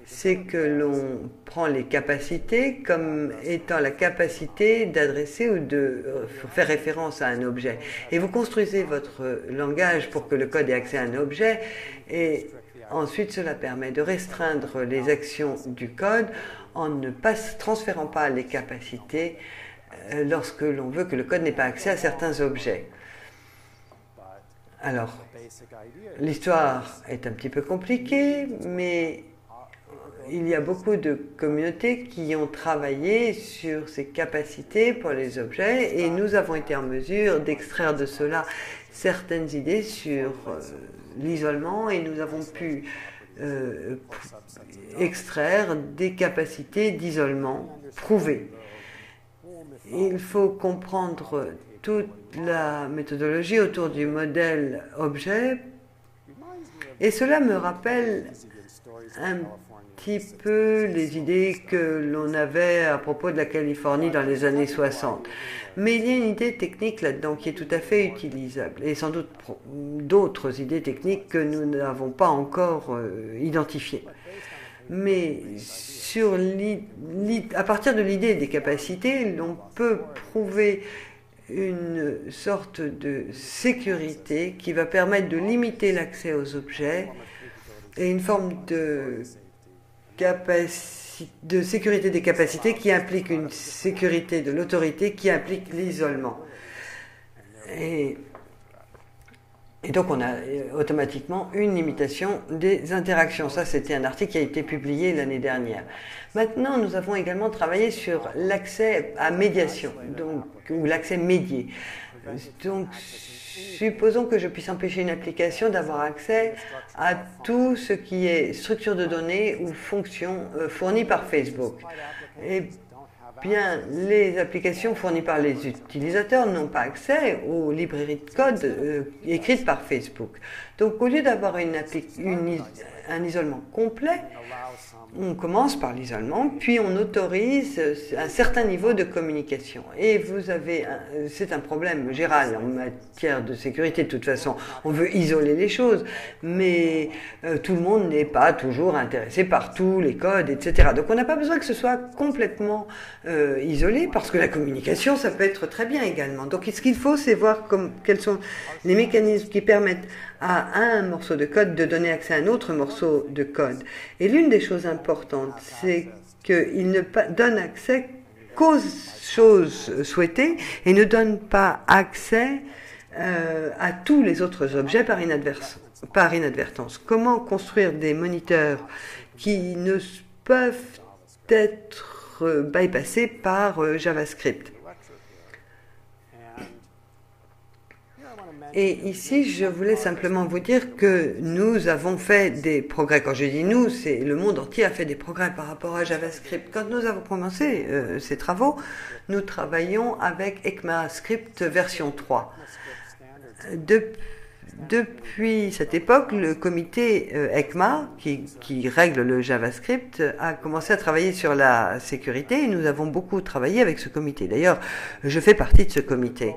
c'est que l'on prend les capacités comme étant la capacité d'adresser ou de faire référence à un objet. Et vous construisez votre langage pour que le code ait accès à un objet, et ensuite cela permet de restreindre les actions du code en ne transférant pas les capacités lorsque l'on veut que le code n'ait pas accès à certains objets. Alors, l'histoire est un petit peu compliquée, mais il y a beaucoup de communautés qui ont travaillé sur ces capacités pour les objets et nous avons été en mesure d'extraire de cela certaines idées sur l'isolement et nous avons pu extraire des capacités d'isolement prouvées. Il faut comprendre toute la méthodologie autour du modèle objet et cela me rappelle un petit peu les idées que l'on avait à propos de la Californie dans les années 60. Mais il y a une idée technique là-dedans qui est tout à fait utilisable et sans doute d'autres idées techniques que nous n'avons pas encore identifiées. Mais à partir de l'idée des capacités, l'on peut prouver une sorte de sécurité qui va permettre de limiter l'accès aux objets et une forme de sécurité des capacités qui implique une sécurité de l'autorité qui implique l'isolement. Et donc on a automatiquement une limitation des interactions. Ça, c'était un article qui a été publié l'année dernière. Maintenant, nous avons également travaillé sur l'accès à médiation, ou l'accès médié. Donc, supposons que je puisse empêcher une application d'avoir accès à tout ce qui est structure de données ou fonction fournie par Facebook. Eh bien, les applications fournies par les utilisateurs n'ont pas accès aux librairies de code écrites par Facebook. Donc, au lieu d'avoir un isolement complet, on commence par l'isolement, puis on autorise un certain niveau de communication. Et c'est un problème général en matière de sécurité. De toute façon, on veut isoler les choses, mais tout le monde n'est pas toujours intéressé par tous les codes, etc. Donc on n'a pas besoin que ce soit complètement isolé, parce que la communication, ça peut être très bien également. Donc ce qu'il faut, c'est voir quels sont les mécanismes qui permettent à un morceau de code de donner accès à un autre morceau de code. Et l'une des choses importantes, c'est qu'il ne donne accès qu'aux choses souhaitées et ne donne pas accès à tous les autres objets par inadvertance. Comment construire des moniteurs qui ne peuvent être bypassés par JavaScript? Et ici, je voulais simplement vous dire que nous avons fait des progrès. Quand je dis nous, c'est le monde entier a fait des progrès par rapport à JavaScript. Quand nous avons commencé ces travaux, nous travaillions avec ECMAScript version 3. Depuis cette époque, le comité ECMA, qui règle le JavaScript, a commencé à travailler sur la sécurité et nous avons beaucoup travaillé avec ce comité. D'ailleurs, je fais partie de ce comité.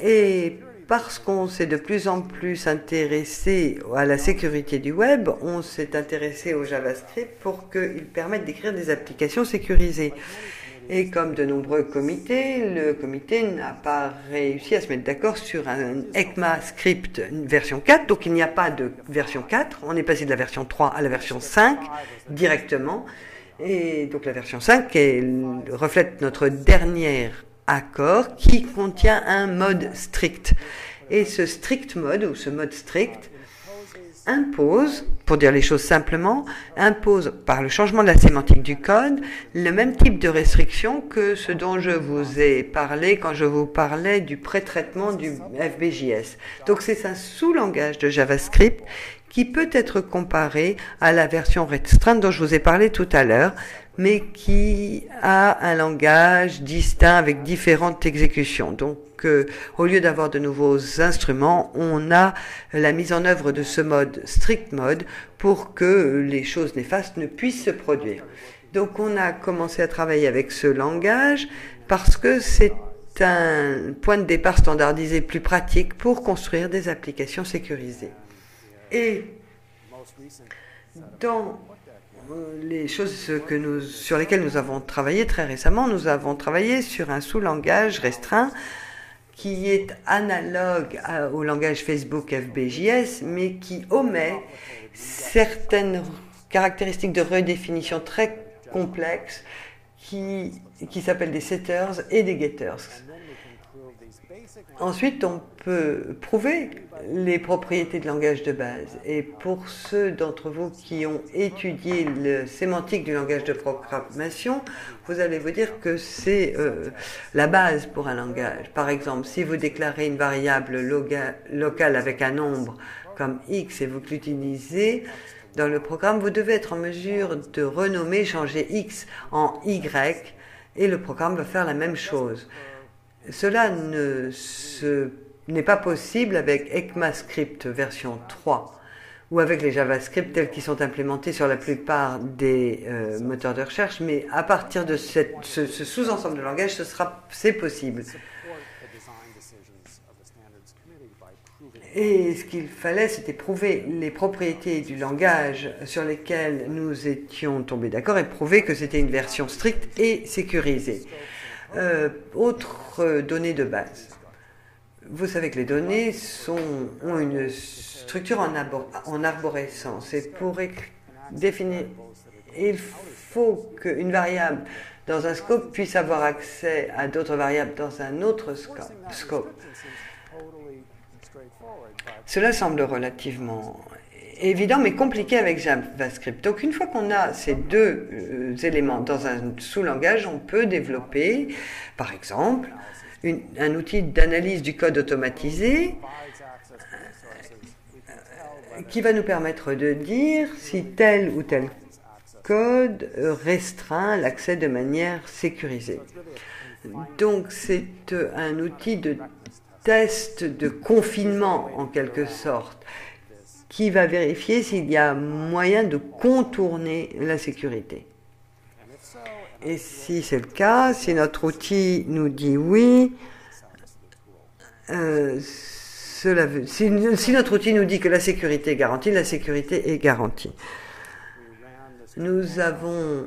Et parce qu'on s'est de plus en plus intéressé à la sécurité du web, on s'est intéressé au JavaScript pour qu'il permette d'écrire des applications sécurisées. Et comme de nombreux comités, le comité n'a pas réussi à se mettre d'accord sur un ECMAScript version 4. Donc il n'y a pas de version 4. On est passé de la version 3 à la version 5 directement. Et donc la version 5 reflète notre dernière accord qui contient un mode strict. Et ce strict mode, ou ce mode strict, impose, pour dire les choses simplement, impose par le changement de la sémantique du code le même type de restriction que ce dont je vous ai parlé quand je vous parlais du pré-traitement du FBJS. Donc c'est un sous-langage de JavaScript qui peut être comparé à la version restreinte dont je vous ai parlé tout à l'heure, mais qui a un langage distinct avec différentes exécutions. Donc, au lieu d'avoir de nouveaux instruments, on a la mise en œuvre de ce mode strict mode pour que les choses néfastes ne puissent se produire. Donc, on a commencé à travailler avec ce langage parce que c'est un point de départ standardisé plus pratique pour construire des applications sécurisées. Et dans les choses sur lesquelles nous avons travaillé très récemment, nous avons travaillé sur un sous-langage restreint qui est analogue au langage Facebook FBJS, mais qui omet certaines caractéristiques de redéfinition très complexes qui s'appellent des setters et des getters. Ensuite, on peut prouver les propriétés de langage de base. Et pour ceux d'entre vous qui ont étudié le sémantique du langage de programmation, vous allez vous dire que c'est la base pour un langage. Par exemple, si vous déclarez une variable locale avec un nombre comme x et vous l'utilisez dans le programme, vous devez être en mesure de renommer, changer x en y, et le programme va faire la même chose. Cela n'est pas possible avec ECMAScript version 3 ou avec les JavaScript tels qu'ils sont implémentés sur la plupart des moteurs de recherche, mais à partir de ce sous-ensemble de langage, c'est possible. Et ce qu'il fallait, c'était prouver les propriétés du langage sur lesquelles nous étions tombés d'accord et prouver que c'était une version stricte et sécurisée. Autre donnée de base. Vous savez que les données ont une structure en arborescence. Et pour définir, il faut qu'une variable dans un scope puisse avoir accès à d'autres variables dans un autre scope. Cela semble relativement évident, mais compliqué avec JavaScript. Donc, une fois qu'on a ces deux éléments dans un sous-langage, on peut développer, par exemple, un outil d'analyse du code automatisé qui va nous permettre de dire si tel ou tel code restreint l'accès de manière sécurisée. Donc c'est un outil de test de confinement en quelque sorte qui va vérifier s'il y a moyen de contourner la sécurité. Et si c'est le cas, si notre outil nous dit oui, si notre outil nous dit que la sécurité est garantie. Nous avons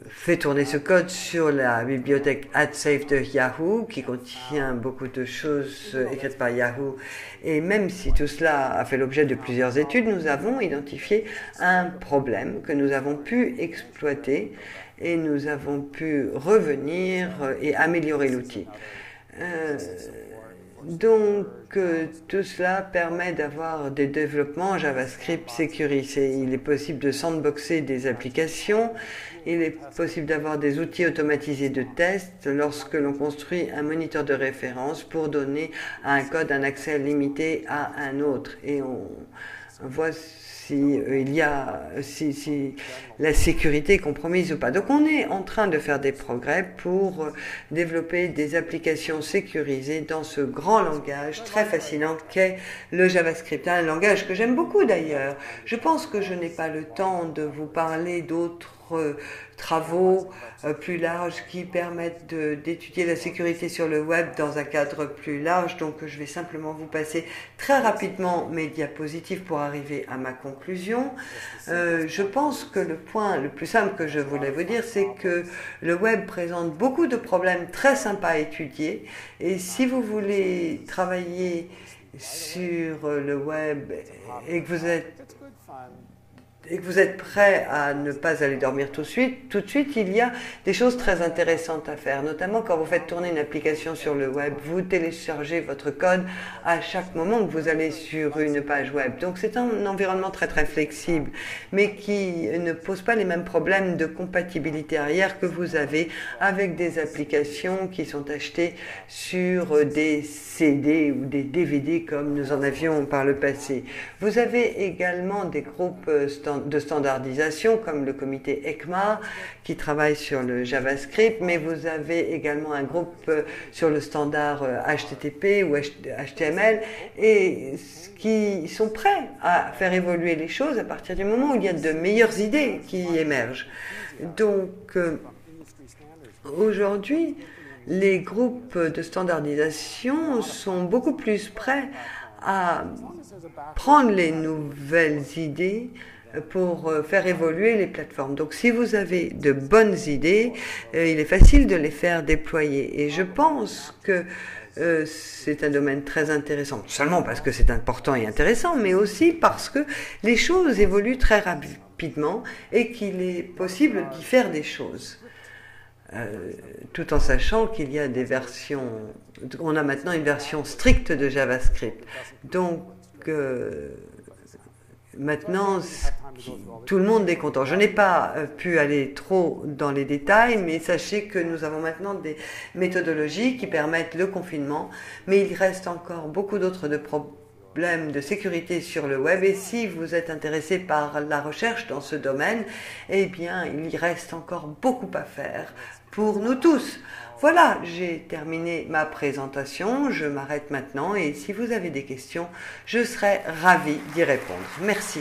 fait tourner ce code sur la bibliothèque AdSafe de Yahoo, qui contient beaucoup de choses écrites par Yahoo. Et même si tout cela a fait l'objet de plusieurs études, nous avons identifié un problème que nous avons pu exploiter et nous avons pu revenir et améliorer l'outil. Donc, tout cela permet d'avoir des développements JavaScript sécurisés. Il est possible de sandboxer des applications. Il est possible d'avoir des outils automatisés de test lorsque l'on construit un moniteur de référence pour donner à un code un accès limité à un autre. Et on voit si la sécurité est compromise ou pas. Donc on est en train de faire des progrès pour développer des applications sécurisées dans ce grand langage très fascinant qu'est le JavaScript. Un langage que j'aime beaucoup d'ailleurs. Je pense que je n'ai pas le temps de vous parler d'autres travaux plus larges qui permettent d'étudier la sécurité sur le web dans un cadre plus large. Donc je vais simplement vous passer très rapidement mes diapositives pour arriver à ma conclusion. Je pense que le point le plus simple que je voulais vous dire, c'est que le web présente beaucoup de problèmes très sympas à étudier. Et si vous voulez travailler sur le web et que vous êtes prêt à ne pas aller dormir tout de suite, il y a des choses très intéressantes à faire, notamment quand vous faites tourner une application sur le web, vous téléchargez votre code à chaque moment que vous allez sur une page web. Donc c'est un environnement très très flexible, mais qui ne pose pas les mêmes problèmes de compatibilité arrière que vous avez avec des applications qui sont achetées sur des CD ou des DVD comme nous en avions par le passé. Vous avez également des groupes de standardisation comme le comité ECMA qui travaille sur le JavaScript, mais vous avez également un groupe sur le standard HTTP ou HTML et qui sont prêts à faire évoluer les choses à partir du moment où il y a de meilleures idées qui émergent. Donc aujourd'hui, les groupes de standardisation sont beaucoup plus prêts à prendre les nouvelles idées pour faire évoluer les plateformes. Donc si vous avez de bonnes idées, il est facile de les faire déployer. Et je pense que c'est un domaine très intéressant, non seulement parce que c'est important et intéressant, mais aussi parce que les choses évoluent très rapidement et qu'il est possible d'y faire des choses. Tout en sachant qu'il y a des versions, on a maintenant une version stricte de JavaScript. Donc maintenant, tout le monde est content. Je n'ai pas pu aller trop dans les détails, mais sachez que nous avons maintenant des méthodologies qui permettent le confinement, mais il reste encore beaucoup d'autres problèmes de sécurité sur le web. Et si vous êtes intéressé par la recherche dans ce domaine, eh bien, il y reste encore beaucoup à faire pour nous tous. Voilà, j'ai terminé ma présentation, je m'arrête maintenant et si vous avez des questions, je serai ravie d'y répondre. Merci.